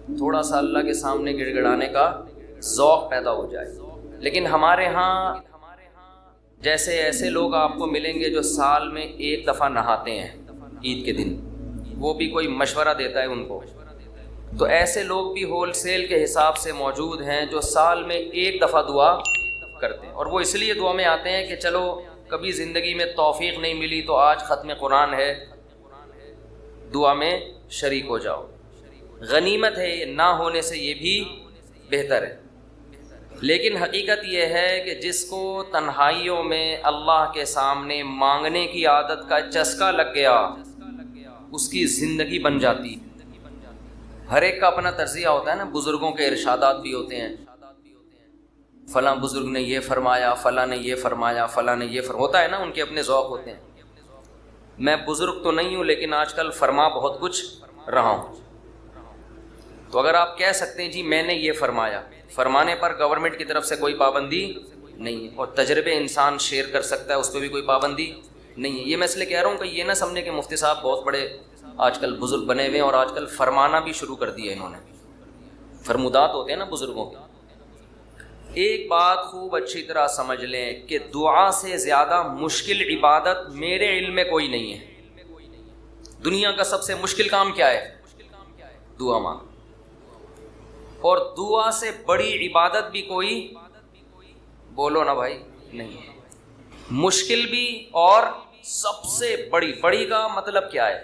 تھوڑا سا اللہ کے سامنے گڑ گڑانے کا ذوق پیدا ہو جائے. لیکن ہمارے ہاں جیسے ایسے لوگ آپ کو ملیں گے جو سال میں ایک دفعہ نہاتے ہیں عید کے دن, وہ بھی کوئی مشورہ دیتا ہے ان کو. تو ایسے لوگ بھی ہول سیل کے حساب سے موجود ہیں جو سال میں ایک دفعہ دعا کرتے ہیں, اور وہ اس لیے دعا میں آتے ہیں کہ چلو کبھی زندگی میں توفیق نہیں ملی تو آج ختم قرآن ہے, دعا میں شریک ہو جاؤ. غنیمت ہے, نہ ہونے سے یہ بھی بہتر ہے. لیکن حقیقت یہ ہے کہ جس کو تنہائیوں میں اللہ کے سامنے مانگنے کی عادت کا چسکا لگ گیا اس کی زندگی بن جاتی. ہر ایک کا اپنا طرزیہ ہوتا ہے نا, بزرگوں کے ارشادات بھی ہوتے ہیں, فلاں بزرگ نے یہ فرمایا, فلاں نے یہ فرمایا, فلاں نے یہ ہوتا ہے نا, ان کے اپنے ذوق ہوتے ہیں. میں بزرگ تو نہیں ہوں لیکن آج کل فرما بہت کچھ رہا ہوں. تو اگر آپ کہہ سکتے ہیں جی میں نے یہ فرمایا, فرمانے پر گورنمنٹ کی طرف سے کوئی پابندی نہیں ہے, اور تجربے انسان شیئر کر سکتا ہے, اس پہ بھی کوئی پابندی نہیں ہے. یہ میں اس لیے کہہ رہا ہوں کہ یہ نہ سمجھے کہ مفتی صاحب بہت بڑے آج کل بزرگ بنے ہوئے ہیں اور آج کل فرمانا بھی شروع کر دیا انہوں نے. فرمودات ہوتے ہیں نا بزرگوں کے. ایک بات خوب اچھی طرح سمجھ لیں کہ دعا سے زیادہ مشکل عبادت میرے علم میں کوئی نہیں ہے. دنیا کا سب سے مشکل کام کیا ہے؟ دعا مانگ. اور دعا سے بڑی عبادت بھی کوئی, بولو نا بھائی, نہیں ہے. مشکل بھی اور سب سے بڑی. بڑی کا مطلب کیا ہے؟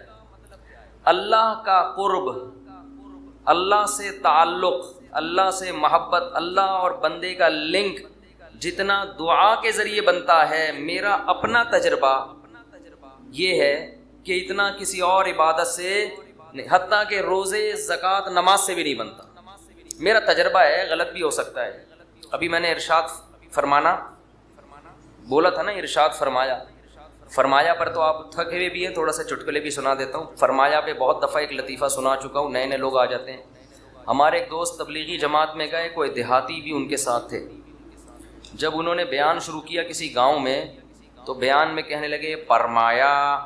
اللہ کا قرب, اللہ سے تعلق, اللہ سے محبت, اللہ اور بندے کا لنک جتنا دعا کے ذریعے بنتا ہے. میرا اپنا تجربہ یہ ہے کہ اتنا کسی اور عبادت سے نہیں, حتیٰ کہ روزے, زکوٰۃ, نماز سے بھی نہیں بنتا. میرا تجربہ ہے, غلط بھی ہو سکتا ہے. ابھی میں نے ارشاد فرمانا بولا تھا نا, ارشاد فرمایا. فرمایا پر تو آپ تھکے ہوئے بھی ہیں, تھوڑا سا چٹکلے بھی سنا دیتا ہوں. فرمایا پہ بہت دفعہ ایک لطیفہ سنا چکا ہوں, نئے نئے لوگ آ جاتے ہیں. ہمارے ایک دوست تبلیغی جماعت میں گئے, کوئی دیہاتی بھی ان کے ساتھ تھے. جب انہوں نے بیان شروع کیا کسی گاؤں میں, تو بیان میں کہنے لگے فرمایا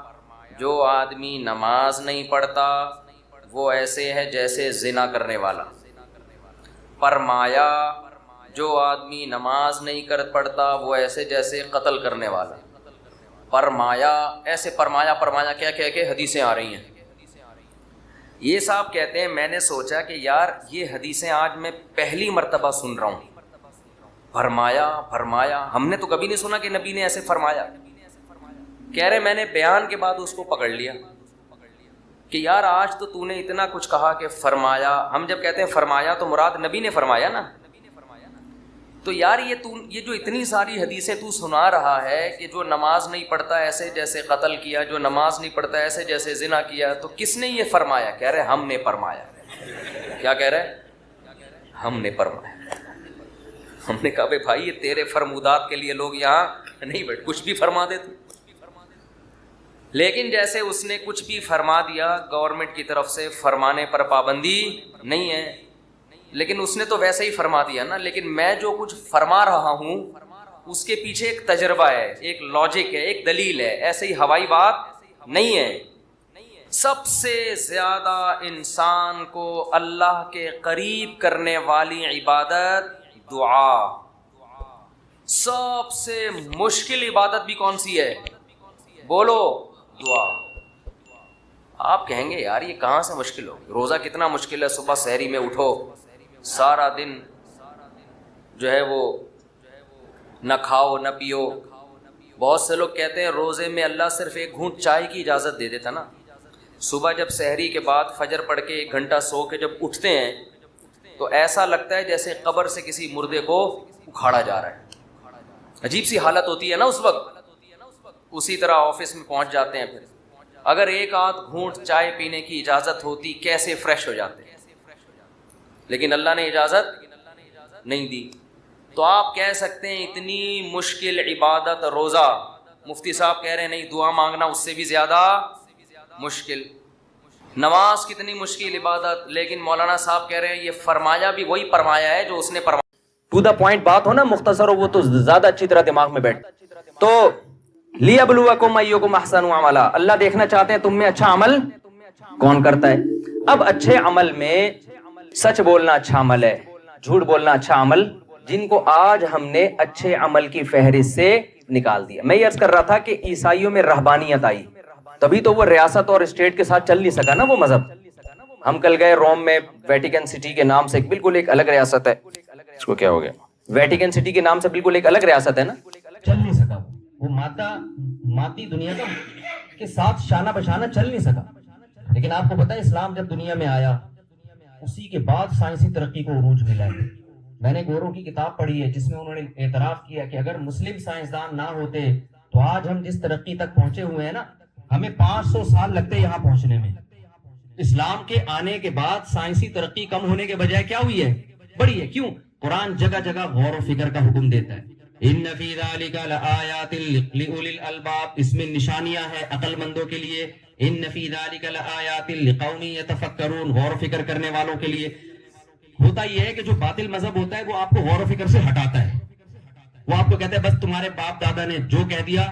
جو آدمی نماز نہیں پڑھتا وہ ایسے ہے جیسے زنا کرنے والا. فرمایا جو آدمی نماز نہیں پڑھتا وہ ایسے جیسے قتل کرنے والا. فرمایا ایسے فرمایا کیا کہہ کے حدیثیں آ رہی ہیں. یہ صاحب کہتے ہیں میں نے سوچا کہ یار یہ حدیثیں آج میں پہلی مرتبہ سن رہا ہوں. فرمایا ہم نے تو کبھی نہیں سنا کہ نبی نے ایسے فرمایا. کہہ رہے میں نے بیان کے بعد اس کو پکڑ لیا کہ یار آج تو نے اتنا کچھ کہا کہ فرمایا. ہم جب کہتے ہیں فرمایا تو مراد نبی نے فرمایا نا. تو یار یہ جو اتنی ساری حدیثیں تو سنا رہا ہے کہ جو نماز نہیں پڑھتا ایسے جیسے قتل کیا, جو نماز نہیں پڑھتا ایسے جیسے زنا کیا, تو کس نے یہ فرمایا؟ کہہ رہے ہم نے فرمایا. کیا کہہ رہے؟ ہم نے فرمایا. ہم نے کہا بھائی یہ تیرے فرمودات کے لیے لوگ یہاں نہیں بیٹھ, کچھ بھی فرما دے تو. لیکن جیسے اس نے کچھ بھی فرما دیا, گورنمنٹ کی طرف سے فرمانے پر پابندی نہیں ہے, لیکن اس نے تو ویسے ہی فرما دیا نا. لیکن میں جو کچھ فرما رہا ہوں اس کے پیچھے ایک تجربہ ہے, ایک لاجک ہے, ایک دلیل ہے, ایسے ہی ہوائی بات نہیں ہے. سب سے زیادہ انسان کو اللہ کے قریب کرنے والی عبادت دعا. سب سے مشکل عبادت بھی کون سی ہے؟ بولو, دعا. آپ کہیں گے یار یہ کہاں سے مشکل ہو, روزہ کتنا مشکل ہے, صبح سحری میں اٹھو, سارا دن جو ہے وہ نہ کھاؤ نہ پیو. بہت سے لوگ کہتے ہیں روزے میں اللہ صرف ایک گھونٹ چائے کی اجازت دے دیتا نا. صبح جب سحری کے بعد فجر پڑھ کے 1 گھنٹہ سو کے جب اٹھتے ہیں تو ایسا لگتا ہے جیسے قبر سے کسی مردے کو اکھاڑا جا رہا ہے. عجیب سی حالت ہوتی ہے نا اس وقت. اسی طرح آفس میں پہنچ جاتے ہیں, پھر اگر ایک آدھ گھونٹ چائے پینے کی اجازت ہوتی کیسے فریش ہو جاتے ہیں, لیکن اللہ نے اجازت نہیں دی. تو آپ کہہ سکتے ہیں اتنی مشکل عبادت روزہ, مفتی صاحب کہہ رہے ہیں نہیں دعا مانگنا اس سے بھی زیادہ مشکل. نماز کتنی مشکل عبادت, لیکن مولانا صاحب کہہ رہے ہیں یہ فرمایا بھی وہی فرمایا ہے جو اس نے فرمایا. ٹو دا پوائنٹ بات ہو نا, مختصر ہو, وہ تو زیادہ اچھی طرح دماغ میں بیٹھ. تو لِیَبْلُوَکُمْ أَیُّکُمْ أَحْسَنُ عَمَلًا, اللہ دیکھنا چاہتے ہیں تم میں اچھا عمل کون کرتا ہے. اب اچھے عمل میں سچ بولنا اچھا عمل ہے، جھوٹ بولنا اچھا عمل، جن کو آج ہم نے اچھے عمل کی فہرست سے نکال دیا۔ میں یہ عرض کر رہا تھا کہ عیسائیوں میں رہبانیت آئی، تبھی تو وہ ریاست اور اسٹیٹ کے ساتھ چل نہیں سکا نا وہ مذہب۔ ہم کل گئے روم میں، ویٹیکن سٹی کے نام سے بالکل ایک الگ ریاست ہے، اس کو کیا ہو گیا، ویٹیکن سٹی کے نام سے بالکل ایک الگ ریاست ہے نا، چل نہیں سکا وہ مادی دنیا کا کے ساتھ شانہ بشانہ چل نہیں سکا۔ لیکن آپ کو پتہ ہے اسلام جب دنیا میں آیا اسی کے بعد سائنسی ترقی کو عروج ملا ہے۔ میں نے گوروں کی کتاب پڑھی ہے جس میں انہوں نے اعتراف کیا کہ اگر مسلم سائنسدان نہ ہوتے تو آج ہم جس ترقی تک پہنچے ہوئے ہیں نا، ہمیں 500 سال لگتے یہاں پہنچنے میں۔ اسلام کے آنے کے بعد سائنسی ترقی کم ہونے کے بجائے کیا ہوئی ہے، بڑی ہے۔ کیوں؟ قرآن جگہ جگہ غور و فکر کا حکم دیتا ہے۔ ان فی ذالک لآیات لأولی الالباب، اس میں نشانیاں ہیں عقل مندوں کے لیے۔ ان فی ذالک لآیات لقوم یتفکرون، غور و فکر کرنے والوں کے لیے۔ ہوتا یہ ہے کہ جو باطل مذہب ہوتا ہے وہ آپ کو غور و فکر سے ہٹاتا ہے، وہ آپ کو کہتا ہے بس تمہارے باپ دادا نے جو کہہ دیا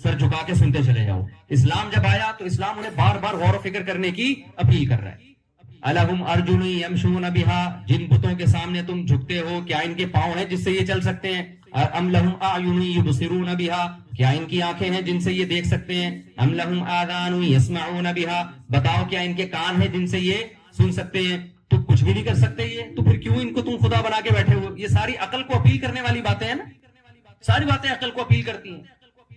سر جھکا کے سنتے چلے جاؤ۔ اسلام جب آیا تو اسلام انہیں بار بار غور و فکر کرنے کی اپیل کر رہا ہے۔ الہم ارجل یمشون بہا، جن بتوں کے سامنے تم جھکتے ہو کیا ان کے پاؤں ہیں جس سے یہ چل سکتے ہیں؟ ام لہم اعین یبصرون بہا، کیا ان کی آنکھیں ہیں جن سے یہ دیکھ سکتے ہیں؟ ام لہم آذان یسمعون بہا، بتاؤ کیا ان کے کان ہیں جن سے یہ سن سکتے ہیں؟ تو کچھ بھی نہیں کر سکتے یہ، تو پھر کیوں ان کو تم خدا بنا کے بیٹھے ہو؟ یہ ساری عقل کو اپیل کرنے والی باتیں ہیں نا، ساری باتیں عقل کو اپیل کرتی ہیں۔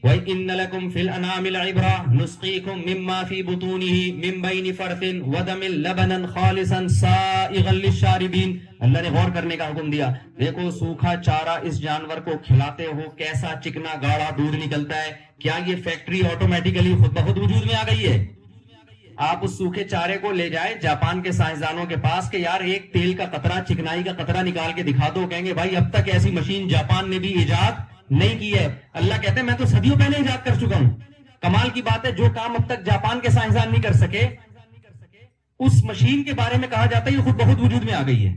وَإِنَّ لَكُمْ فِي الْأَنْعَامِ لَعِبْرَةً نُسْقِيكُم مِّمَّا فِي بُطُونِهِ مِن بَيْنِ فَرْثٍ وَدَمٍ لَبَنًا خَالِصًا سَائِغًا لِّلشَّارِبِينَ۔ اللہ نے غور کرنے کا حکم دیا، دیکھو سوکھا چارہ اس جانور کو کھلاتے ہو، کیسا چکنا گاڑھا دودھ نکلتا ہے۔ کیا یہ فیکٹری آٹومیٹیکلی خود بخود وجود میں آ گئی ہے؟ آپ اس سوکھے چارے کو لے جائے جاپان کے سائنسدانوں کے پاس کہ یار ایک تیل کا قطرہ، چکنائی کا قطرہ نکال کے دکھا دو، کہیں گے بھائی اب تک ایسی مشین جاپان نے بھی ایجاد نہیں کی ہے۔ اللہ کہتے ہیں میں تو صدیوں پہلے ایجاد کر چکا ہوں۔ کمال کی بات ہے جو کام اب تک جاپان کے سائنسدان نہیں کر سکے، اس مشین کے بارے میں کہا جاتا ہے یہ خود بخود وجود میں آ گئی ہے۔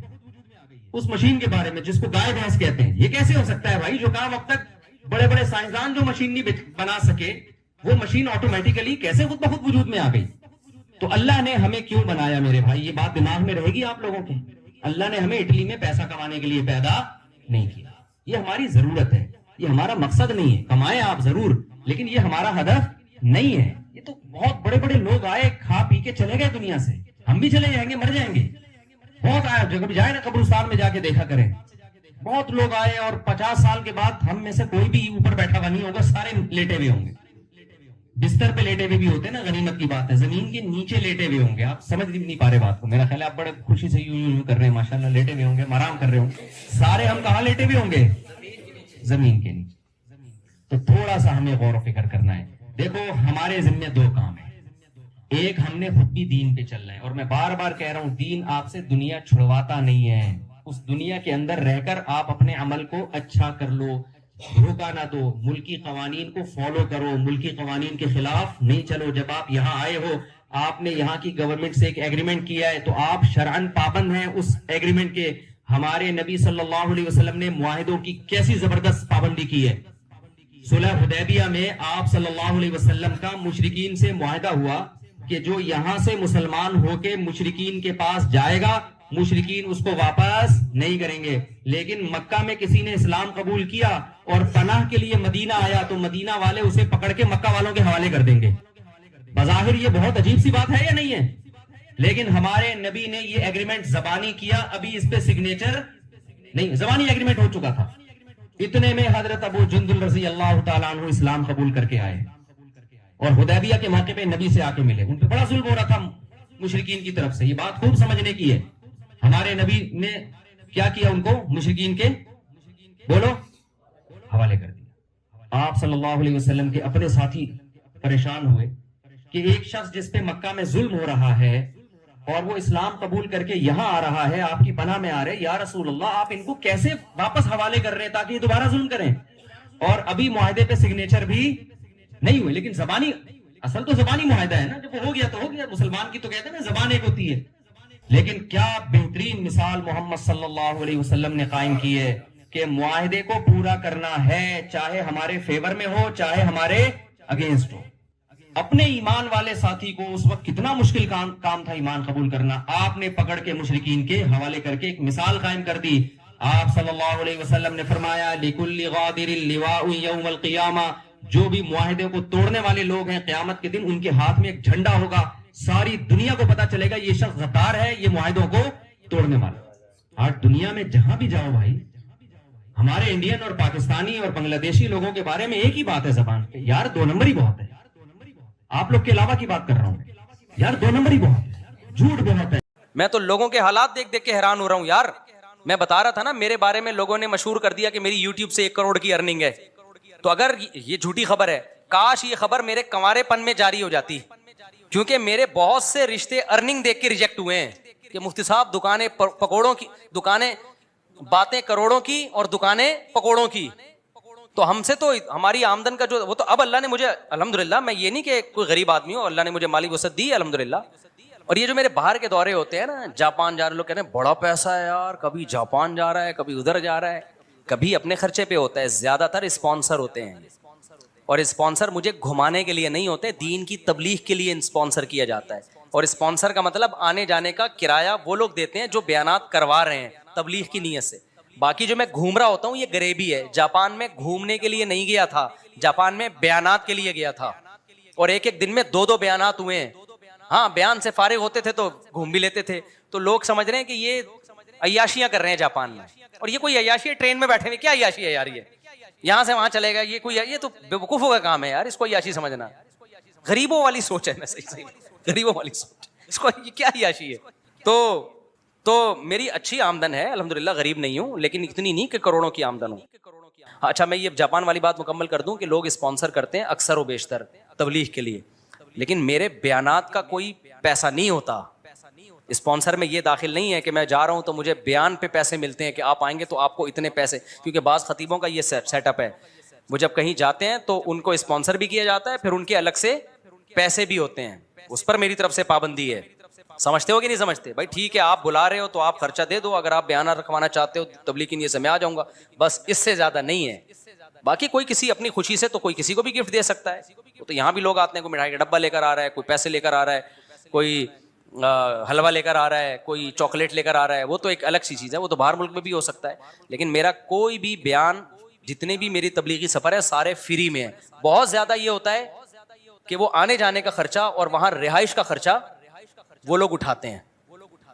اس مشین کے بارے میں جس کو گائے بھینس کہتے ہیں، یہ کیسے ہو سکتا ہے بھائی؟ جو کام اب تک بڑے بڑے سائنسدان جو مشین نہیں بنا سکے، وہ مشین آٹومیٹیکلی کیسے خود بخود وجود میں آ گئی؟ تو اللہ نے ہمیں کیوں بنایا میرے بھائی؟ یہ بات دماغ میں رہے گی آپ لوگوں کے۔ اللہ نے ہمیں اٹلی میں پیسہ کمانے کے لیے پیدا نہیں کیا، یہ ہماری ضرورت ہے، یہ ہمارا مقصد نہیں ہے۔ کمائیں آپ ضرور، لیکن یہ ہمارا ہدف نہیں ہے۔ یہ تو بہت بڑے بڑے لوگ آئے، کھا پی کے چلے گئے دنیا سے، ہم بھی چلے جائیں گے، مر جائیں گے۔ بہت آئے، جب جائے نا قبرستان میں جا کے دیکھا کریں، بہت لوگ آئے اور 50 سال کے بعد ہم میں سے کوئی بھی اوپر بیٹھا ہوا نہیں ہوگا، سارے لیٹے ہوئے ہوں گے۔ بستر پہ لیٹے ہوئے بھی ہوتے ہیں نا، غنیمت کی بات ہے، زمین کے نیچے لیٹے ہوئے ہوں گے۔ آپ سمجھ نہیں پا رہے بات کو، میرا خیال ہے آپ بڑے خوشی سے یوں کر رہے ہیں، ماشاءاللہ لیٹے ہوئے ہوں گے، آرام کر رہے ہوں گے۔ سارے ہم کہاں لیٹے ہوئے ہوں گے؟ زمین کے نیچے۔ تو تھوڑا سا ہمیں غور و فکر کرنا ہے۔ دیکھو ہمارے ذمہ دو کام ہیں، ایک ہم نے خود بھی دین پہ چلنا ہے، اور میں بار بار کہہ رہا ہوں دین آپ سے دنیا چھڑواتا نہیں ہے، اس دنیا کے اندر رہ کر آپ اپنے عمل کو اچھا کر لو، دھوکہ نہ دو، ملکی قوانین کو فالو کرو، ملکی قوانین کے خلاف نہیں چلو۔ جب آپ یہاں آئے ہو، آپ نے یہاں کی گورنمنٹ سے ایک ایگریمنٹ کیا ہے تو آپ شرعاً پابند ہیں اس ایگریمنٹ کے۔ ہمارے نبی صلی اللہ علیہ وسلم نے معاہدوں کی کیسی زبردست پابندی کی ہے۔ صلح حدیبیہ میں آپ صلی اللہ علیہ وسلم کا مشرکین سے معاہدہ ہوا کہ جو یہاں سے مسلمان ہو کے مشرکین کے پاس جائے گا، مشرکین اس کو واپس نہیں کریں گے۔ لیکن مکہ میں کسی نے اسلام قبول کیا اور پناہ کے لیے مدینہ آیا تو مدینہ والے اسے پکڑ کے مکہ والوں کے حوالے کر دیں گے۔ بظاہر یہ بہت عجیب سی بات ہے یا نہیں ہے؟ لیکن ہمارے نبی نے یہ ایگریمنٹ زبانی کیا، ابھی اس پہ سگنیچر نہیں، زبانی ایگریمنٹ ہو چکا تھا۔ اتنے میں حضرت ابو جندل رضی اللہ تعالیٰ عنہ اسلام قبول کر کے آئے اور حدیبیہ کے موقع پہ نبی سے آ کے ملے۔ ان پہ بڑا ظلم ہو رہا تھا مشرکین کی طرف سے، یہ بات خوب سمجھنے کی ہے۔ ہمارے نبی نے کیا کیا؟ ان کو مشرکین کے بولو حوالے کر دیا۔ آپ صلی اللہ علیہ وسلم کے اپنے ساتھی پریشان ہوئے کہ ایک شخص جس پہ مکہ میں ظلم ہو رہا ہے اور وہ اسلام قبول کر کے یہاں آ رہا ہے، آپ کی پناہ میں آ رہے، یا رسول اللہ آپ ان کو کیسے واپس حوالے کر رہے ہیں تاکہ یہ دوبارہ ظلم کریں؟ اور ابھی معاہدے پہ سگنیچر بھی نہیں ہوئے، لیکن زبانی، اصل تو زبانی معاہدہ ہے نا، جب وہ ہو گیا تو ہو گیا۔ مسلمان کی تو کہتے ہیں نا زبان ایک ہوتی ہے۔ لیکن کیا بہترین مثال محمد صلی اللہ علیہ وسلم نے قائم کی ہے کہ معاہدے کو پورا کرنا ہے، چاہے ہمارے فیور میں ہو چاہے ہمارے اگینسٹ ہو۔ اپنے ایمان والے ساتھی کو اس وقت کتنا مشکل کام تھا ایمان قبول کرنا، آپ نے پکڑ کے مشرکین کے حوالے کر کے ایک مثال قائم کر دی. آپ صلی اللہ علیہ وسلم نے فرمایا لِكُلِّ غَادِرٍ لِوَاءٌ يَوْمَ الْقِيَامَةِ، جو بھی معاہدے کو توڑنے والے لوگ ہیں قیامت کے دن ان کے ہاتھ میں ایک جھنڈا ہوگا، ساری دنیا کو پتا چلے گا یہ شخص غدار ہے، یہ معاہدوں کو توڑنے والا. آج دنیا میں جہاں بھی جاؤ بھائی، ہمارے انڈین اور پاکستانی اور بنگلہ دیشی لوگوں کے بارے میں ایک ہی بات ہے زبان پہ، یار 2 نمبر ہی بہت ہے. آپ لوگ کے علاوہ کی بات کر رہا ہوں، یار 2 نمبر ہی بہت ہے، جھوٹ بہت ہے. میں تو لوگوں کے حالات دیکھ دیکھ کے حیران ہو رہا ہوں یار. میں بتا رہا تھا نا، میرے بارے میں لوگوں نے مشہور کر دیا کہ میری یوٹیوب سے 1 کروڑ کی ارننگ ہے. تو اگر یہ جھوٹی خبر ہے، کاش یہ خبر میرے کنوارے پن میں جاری ہو جاتی، کیونکہ میرے بہت سے رشتے ارننگ دیکھ کے ریجیکٹ ہوئے ہیں کہ مفتی صاحب دکانیں پکوڑوں کی، دکانیں باتیں کروڑوں کی اور دکانیں پکوڑوں کی. تو ہم سے تو ہماری آمدن کا جو وہ تو اب اللہ نے مجھے الحمدللہ، میں یہ نہیں کہ کوئی غریب آدمی ہوں، اللہ نے مجھے مالی وسعت دی ہے الحمدللہ. اور یہ جو میرے باہر کے دورے ہوتے ہیں نا، جاپان جا رہے لوگ کہتے ہیں بڑا پیسہ ہے یار، کبھی جاپان جا رہا ہے، کبھی ادھر جا رہا ہے، کبھی اپنے خرچے پہ ہوتا ہے. زیادہ تر اسپانسر ہوتے ہیں، اور اسپانسر مجھے گھمانے کے لیے نہیں ہوتے، دین کی تبلیغ کے لیے اسپانسر کیا جاتا ہے. اور اسپانسر کا مطلب آنے جانے کا کرایہ وہ لوگ دیتے ہیں جو بیانات کروا رہے ہیں تبلیغ کی نیت سے. باقی جو میں گھوم رہا ہوتا ہوں یہ غریبی ہے. جاپان میں گھومنے کے لیے نہیں گیا تھا، جاپان میں بیانات کے لیے گیا تھا، اور ایک دن میں 2 بیانات ہوئے ہیں. ہاں بیان سے فارغ ہوتے تھے تو گھوم بھی لیتے تھے. تو لوگ سمجھ رہے ہیں کہ یہ عیاشیاں کر رہے ہیں جاپان میں، اور یہ کوئی عیاشی ہے؟ ٹرین میں بیٹھے ہوئے کیا عیاشی ہے یار؟ یہ یہاں سے وہاں چلے گا، یہ تو بیوقوفوں کا کام ہے یار. اس کو عیاشی سمجھنا غریبوں والی سوچ ہے. میں صحیح غریبوں والی سوچ، اس کو یہ کیا عیاشی ہے؟ تو میری اچھی آمدن ہے الحمدللہ، غریب نہیں ہوں، لیکن اتنی نہیں کہ کروڑوں کی آمدن ہو. اچھا میں یہ جاپان والی بات مکمل کر دوں کہ لوگ اسپانسر کرتے ہیں اکثر و بیشتر تبلیغ کے لیے، لیکن میرے بیانات کا کوئی پیسہ نہیں ہوتا. اسپانسر میں یہ داخل نہیں ہے کہ میں جا رہا ہوں تو مجھے بیان پہ پیسے ملتے ہیں کہ آپ آئیں گے تو آپ کو اتنے پیسے، کیونکہ بعض خطیبوں کا یہ سیٹ اپ ہے، وہ جب کہیں جاتے ہیں تو ان کو اسپانسر بھی کیا جاتا ہے، پھر ان کے الگ سے پیسے بھی ہوتے ہیں. اس پر میری طرف سے پابندی ہے. سمجھتے ہو کہ نہیں سمجھتے؟ بھائی ٹھیک ہے، آپ بلا رہے ہو تو آپ خرچہ دے دو، اگر آپ بیانات رکھوانا چاہتے ہو تبلیغ کی نیت سے میں آ جاؤں گا، بس اس سے زیادہ نہیں ہے. باقی کوئی کسی اپنی خوشی سے تو کوئی کسی کو بھی گفٹ دے سکتا ہے. تو یہاں بھی لوگ آتے ہیں، کوئی مٹھائی کا ڈبہ لے کر آ رہا ہے، کوئی پیسے لے کر آ رہا ہے، کوئی حلوہ لے کر آ رہا ہے، کوئی چاکلیٹ لے کر آ رہا ہے. وہ تو ایک الگ سی چیز ہے، وہ تو باہر ملک میں بھی ہو سکتا ہے. لیکن میرا کوئی بھی بیان، جتنے بھی میری تبلیغی سفر ہے سارے فری میں ہیں. بہت زیادہ یہ ہوتا ہے کہ وہ آنے جانے کا خرچہ اور وہاں رہائش کا خرچہ وہ لوگ اٹھاتے ہیں،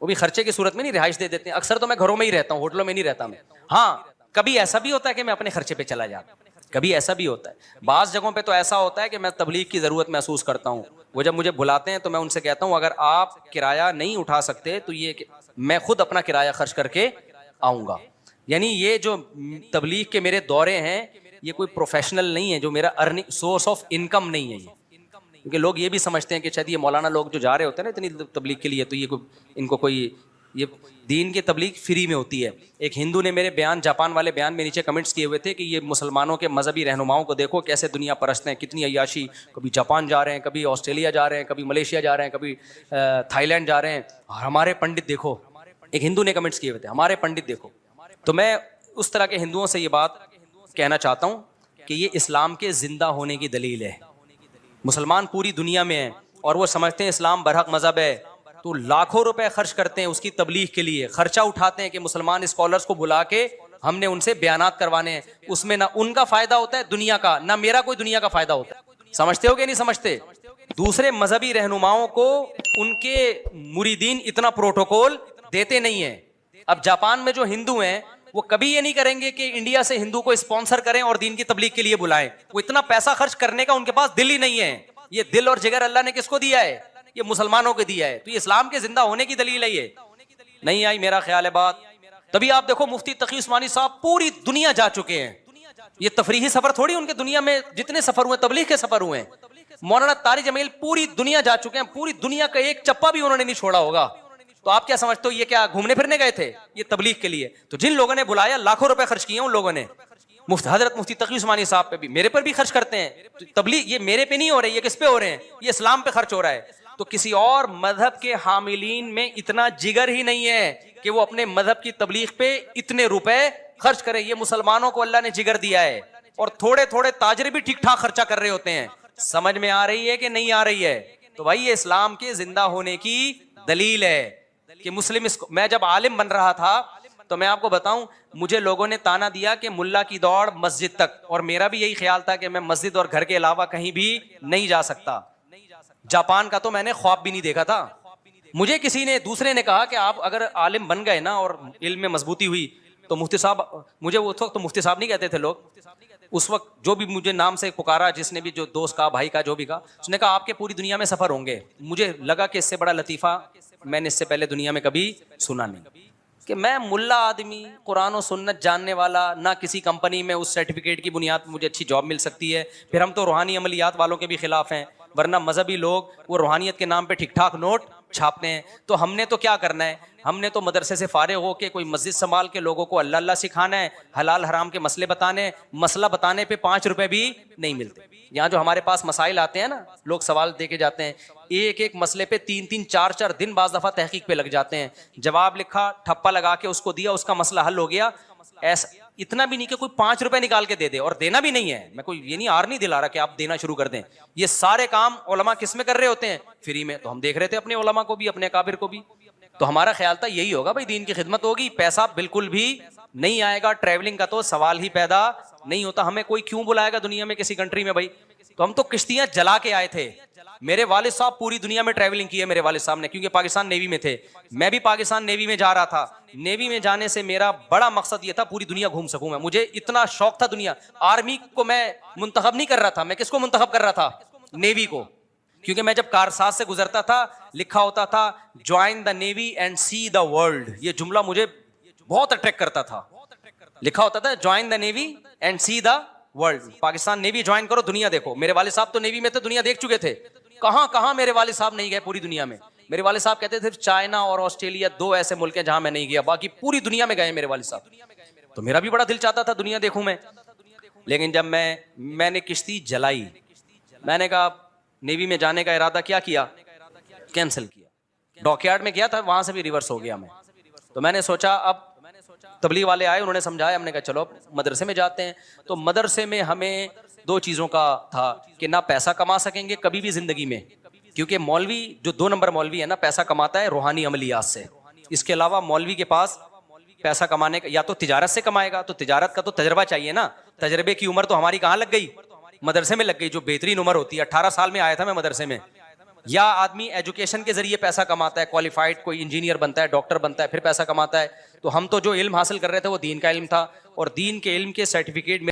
وہ بھی خرچے کی صورت میں نہیں، رہائش دے دیتے ہیں. اکثر تو میں گھروں میں ہی رہتا ہوں، ہوٹلوں میں نہیں رہتا میں. ہاں کبھی ایسا بھی ہوتا ہے کہ میں اپنے خرچے پہ چلا جاتا ہوں، کبھی ایسا بھی ہوتا ہے. بعض جگہوں پہ تو ایسا ہوتا ہے کہ میں تبلیغ کی ضرورت محسوس کرتا ہوں. وہ جب مجھے بلاتے ہیں تو میں ان سے کہتا ہوں اگر آپ کرایہ نہیں اٹھا سکتے تو یہ میں خود اپنا کرایہ خرچ کر کے آؤں گا. یعنی یہ جو تبلیغ کے میرے دورے ہیں یہ کوئی پروفیشنل نہیں ہے، جو میرا ارننگ سورس آف انکم نہیں ہے یہ. کیونکہ لوگ یہ بھی سمجھتے ہیں کہ شاید یہ مولانا لوگ جو جا رہے ہوتے ہیں نا اتنی تبلیغ کے لیے، تو یہ ان کو کوئی یہ دین کی تبلیغ فری میں ہوتی ہے. ایک ہندو نے میرے بیان، جاپان والے بیان میں نیچے کمنٹس کیے ہوئے تھے کہ یہ مسلمانوں کے مذہبی رہنماؤں کو دیکھو کیسے دنیا پرست ہیں، کتنی عیاشی، کبھی جاپان جا رہے ہیں، کبھی آسٹریلیا جا رہے ہیں، کبھی ملیشیا جا رہے ہیں، کبھی تھائی لینڈ جا رہے ہیں، اور ہمارے پنڈت دیکھو. ایک ہندو نے کمنٹس کیے ہوئے تھے ہمارے پنڈت دیکھو. تو میں اس طرح کے ہندوؤں سے یہ بات کہنا چاہتا ہوں کہ یہ اسلام کے زندہ ہونے کی دلیل ہے. مسلمان پوری دنیا میں ہیں اور وہ سمجھتے ہیں اسلام برحق مذہب ہے، تو لاکھوں روپے خرچ کرتے ہیں اس کی تبلیغ کے لیے، خرچہ اٹھاتے ہیں کہ مسلمان اسکالرس کو بلا کے ہم نے ان سے بیانات کروانے ہیں. اس میں نہ ان کا فائدہ ہوتا ہے دنیا کا، نہ میرا کوئی دنیا کا فائدہ ہوتا ہے. سمجھتے ہو کہ نہیں سمجھتے؟ دوسرے مذہبی رہنماؤں کو ان کے مریدین اتنا پروٹوکول دیتے نہیں ہیں. اب جاپان میں جو ہندو ہیں وہ کبھی یہ نہیں کریں گے کہ انڈیا سے ہندو کو اسپانسر کریں اور دین کی تبلیغ کے لیے بلائیں. وہ اتنا پیسہ خرچ کرنے کا ان کے پاس دل ہی نہیں ہے. یہ دل اور جگر اللہ نے کس کو دیا ہے؟ یہ مسلمانوں کو دیا ہے. تو یہ اسلام کے زندہ ہونے کی دلیل ہے. یہ نہیں آئی میرا خیال ہے بات. تبھی آپ دیکھو مفتی تقی عثمانی صاحب پوری دنیا جا چکے ہیں. یہ تفریحی سفر تھوڑی، ان کے دنیا میں جتنے سفر ہوئے تبلیغ کے سفر ہوئے ہیں. مولانا طارق جمیل پوری دنیا جا چکے ہیں، پوری دنیا کا ایک چپا بھی انہوں نے نہیں چھوڑا ہوگا. تو آپ کیا سمجھتے ہو یہ کیا گھومنے پھرنے گئے تھے؟ یہ تبلیغ کے لیے. تو جن لوگوں نے بلایا لاکھوں روپے خرچ کیے ان لوگوں نے. حضرت مفتی تقی عثمانی صاحب پہ بھی، میرے پر بھی خرچ کرتے ہیں. تبلیغ یہ میرے پہ نہیں ہو رہے، یہ کس پہ ہو رہے ہیں؟ یہ اسلام پہ خرچ ہو رہا ہے. تو کسی اور مذہب کے حاملین میں اتنا جگر ہی نہیں ہے کہ وہ اپنے مذہب کی تبلیغ پہ اتنے روپے خرچ کریں. یہ مسلمانوں کو اللہ نے جگر دیا ہے، اور تھوڑے تھوڑے تاجر بھی ٹھیک ٹھاک خرچہ کر رہے ہوتے ہیں. سمجھ میں آ رہی ہے کہ نہیں آ رہی ہے؟ تو بھائی یہ اسلام کے زندہ ہونے کی دلیل ہے کہ مسلم میں جب عالم بن رہا تھا تو میں آپ کو بتاؤں مجھے لوگوں نے تانا دیا کہ ملا کی دوڑ مسجد تک، اور میرا بھی یہی خیال تھا کہ میں مسجد اور گھر کے علاوہ کہیں بھی نہیں جا سکتا. جاپان کا تو میں نے خواب بھی نہیں دیکھا تھا. مجھے کسی نے دوسرے نے کہا کہ آپ اگر عالم بن گئے نا اور علم میں مضبوطی ہوئی تو مفتی صاحب، مجھے اس وقت تو مفتی صاحب نہیں کہتے تھے لوگ، اس وقت جو بھی مجھے نام سے پکارا، جس نے بھی، جو دوست کا، بھائی کا، جو بھی کہا، اس نے کہا آپ کے پوری دنیا میں سفر ہوں گے. مجھے لگا کہ اس سے بڑا لطیفہ میں نے اس سے پہلے دنیا میں کبھی سنا نہیں کہ میں ملا آدمی، قرآن و سنت جاننے والا، نہ کسی کمپنی میں اس سرٹیفکیٹ کی بنیاد پہ مجھے اچھی جاب مل سکتی ہے. پھر ہم تو روحانی عملیات والوں کے بھی خلاف ہیں، ورنہ مذہبی لوگ وہ روحانیت کے نام پہ ٹھیک ٹھاک نوٹ چھاپتے ہیں. تو ہم نے تو کیا کرنا ہے؟ ہم نے تو مدرسے سے فارغ ہو کے کوئی مسجد سنبھال کے لوگوں کو اللہ اللہ سکھانا ہے، حلال حرام کے مسئلے بتانے. مسئلہ بتانے پہ 5 روپے بھی نہیں ملتے. یہاں جو ہمارے پاس مسائل آتے ہیں نا، لوگ سوال دے کے جاتے ہیں، ایک ایک مسئلے پہ 3 4 دن بعض دفعہ تحقیق پہ لگ جاتے ہیں. جواب لکھا، ٹھپا لگا کے اس کو دیا، اس کا مسئلہ حل ہو گیا. ایسا اتنا بھی نہیں کہ کوئی 5 روپے نکال کے دے دے، اور دینا بھی نہیں ہے. میں کوئی یہ نہیں، آر نہیں دلا رہا کہ آپ دینا شروع کر دیں. یہ سارے کام علماء کس میں کر رہے ہوتے ہیں؟ فری میں. تو ہم دیکھ رہے تھے اپنے علماء کو بھی، اپنے اکابر کو بھی. تو ہمارا خیال تھا یہی ہوگا بھائی، دین کی خدمت ہوگی، پیسہ بالکل بھی نہیں آئے گا. ٹریولنگ کا تو سوال ہی پیدا نہیں ہوتا. ہمیں کوئی کیوں بلائے گا دنیا میں کسی کنٹری میں بھائی؟ تو ہم تو کشتیاں جلا کے آئے تھے. میرے والد صاحب پوری دنیا میں ٹریولنگ کی ہے میرے والد صاحب نے، کیونکہ پاکستان نیوی میں تھے. میں بھی پاکستان نیوی میں جا رہا تھا. نیوی میں جانے سے میرا بڑا مقصد یہ تھا پوری دنیا گھوم سکوں میں. مجھے اتنا شوق تھا دنیا. آرمی کو میں منتخب نہیں کر رہا تھا، میں کس کو منتخب کر رہا تھا؟ نیوی کو. کیونکہ میں جب کارساز سے گزرتا تھا لکھا ہوتا تھا join the navy and see the world. یہ جملہ مجھے بہت اٹریکٹ کرتا تھا. لکھا ہوتا تھا join the navy and see the world. Pakistan navy join کرو، دنیا دیکھو. میرے والد صاحب تو نیوی میں تھے، دنیا دیکھ چکے تھے. کہاں کہاں میرے والد صاحب نہیں گئے پوری دنیا میں. میرے والد صاحب کہتے تھے چائنا اور آسٹریلیا 2 ایسے ملک ہیں جہاں میں نہیں گیا، باقی پوری دنیا میں گئے میرے والد صاحب. تو میرا بھی بڑا دل چاہتا تھا دنیا دیکھوں میں. لیکن جب میں نے کشتی جلائی، میں نے کہا نیوی میں جانے کا ارادہ کیا کینسل کیا. ڈاک یارڈ میں گیا تھا، وہاں سے بھی ریورس ہو گیا میں. تو میں نے سوچا اب تبلیغ والے آئے، انہوں نے سمجھایا. ہم نے کہا چلو مدرسے میں جاتے ہیں. تو مدرسے میں ہمیں 2 چیزوں کا تھا کہ نہ پیسہ کما سکیں گے کبھی بھی زندگی میں، کیونکہ مولوی جو 2 نمبر مولوی ہے نا، پیسہ کماتا ہے روحانی عملیات سے. اس کے علاوہ مولوی کے پاس پیسہ کمانے کا یا تو تجارت سے کمائے گا، تو تجارت کا تو تجربہ چاہیے نا. تجربے کی عمر تو ہماری کہاں لگ گئی؟ مدرسے میں لگ گئی، جو بہترین عمر ہوتی ہے. 18 سال میں آیا تھا میں مدرسے میں. یا آدمی ایجوکیشن کے ذریعے پیسہ کماتا ہے، کوالیفائڈ کوئی انجینئر بنتا ہے، ڈاکٹر بنتا ہے، پھر پیسہ کماتا ہے. تو ہم تو جو علم حاصل کر رہے تھے وہ دین کا علم تھا، اور دین کے علم کے سرٹیفکیٹ